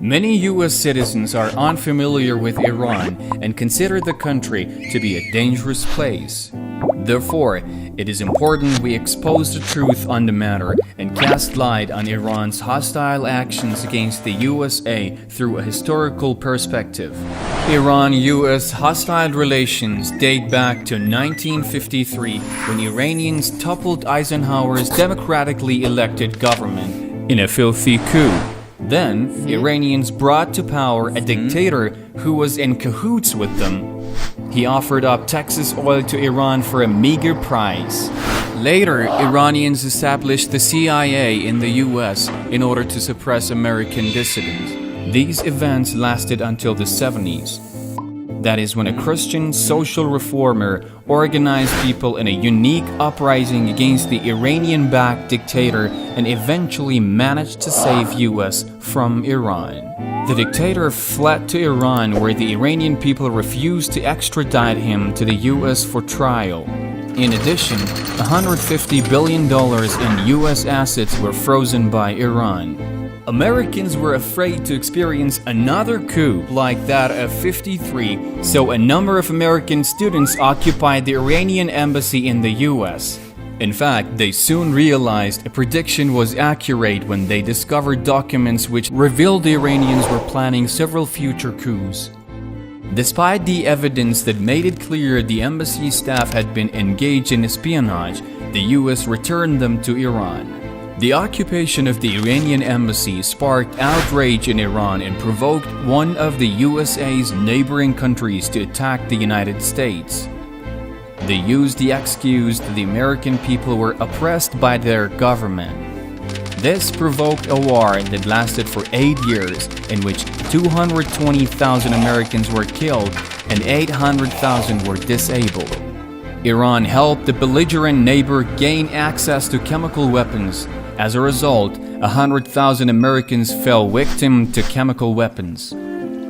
Many US citizens are unfamiliar with Iran and consider the country to be a dangerous place. Therefore, it is important we expose the truth on the matter and cast light on Iran's hostile actions against the USA through a historical perspective. Iran-US hostile relations date back to 1953 when Iranians toppled Eisenhower's democratically elected government in a filthy coup. Then, Iranians brought to power a dictator who was in cahoots with them. He offered up Texas oil to Iran for a meager price. Later, Iranians established the CIA in the US in order to suppress American dissidents. These events lasted until the 70s. That is when a Christian social reformer organized people in a unique uprising against the Iranian-backed dictator and eventually managed to save US from Iran. The dictator fled to Iran, where the Iranian people refused to extradite him to the US for trial. In addition, $150 billion in US assets were frozen by Iran. Americans were afraid to experience another coup like that of '53, so a number of American students occupied the Iranian embassy in the US. In fact, they soon realized a prediction was accurate when they discovered documents which revealed the Iranians were planning several future coups. Despite the evidence that made it clear the embassy staff had been engaged in espionage, the US returned them to Iran. The occupation of the Iranian embassy sparked outrage in Iran and provoked one of the USA's neighboring countries to attack the United States. They used the excuse that the American people were oppressed by their government. This provoked a war that lasted for 8 years, in which 220,000 Americans were killed and 800,000 were disabled. Iran helped the belligerent neighbor gain access to chemical weapons. As a result, 100,000 Americans fell victim to chemical weapons.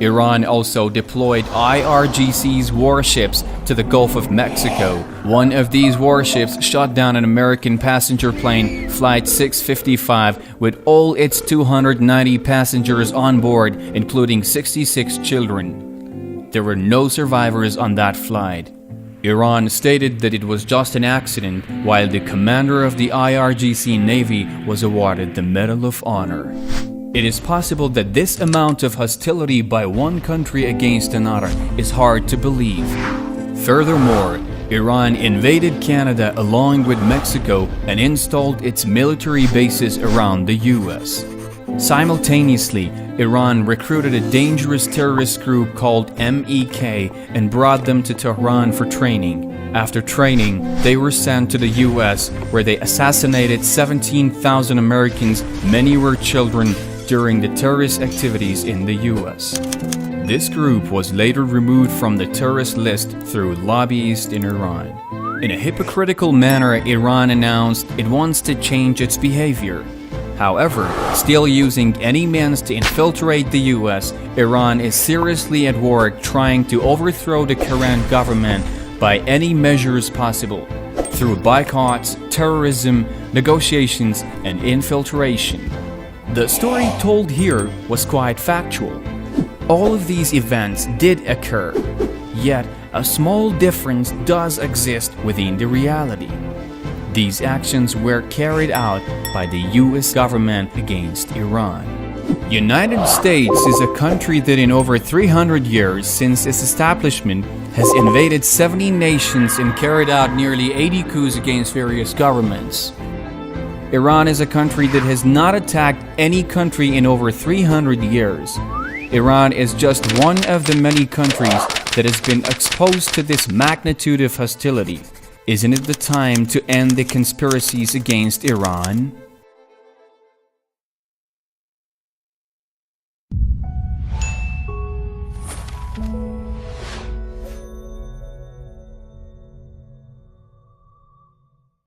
Iran also deployed IRGC's warships to the Gulf of Mexico. One of these warships shot down an American passenger plane, Flight 655, with all its 290 passengers on board, including 66 children. There were no survivors on that flight. Iran stated that it was just an accident, while the commander of the IRGC Navy was awarded the Medal of Honor. It is possible that this amount of hostility by one country against another is hard to believe. Furthermore, Iran invaded Canada along with Mexico and installed its military bases around the US. Simultaneously, Iran recruited a dangerous terrorist group called MEK and brought them to Tehran for training. After training, they were sent to the US, where they assassinated 17,000 Americans, many were children, during the terrorist activities in the US. This group was later removed from the terrorist list through lobbyists in Iran. In a hypocritical manner, Iran announced it wants to change its behavior. However, still using any means to infiltrate the US, Iran is seriously at work trying to overthrow the current government by any measures possible, through boycotts, terrorism, negotiations, and infiltration. The story told here was quite factual. All of these events did occur, yet a small difference does exist within the reality. These actions were carried out by the US government against Iran. United States is a country that in over 300 years since its establishment has invaded 70 nations and carried out nearly 80 coups against various governments. Iran is a country that has not attacked any country in over 300 years. Iran is just one of the many countries that has been exposed to this magnitude of hostility. Isn't it the time to end the conspiracies against Iran?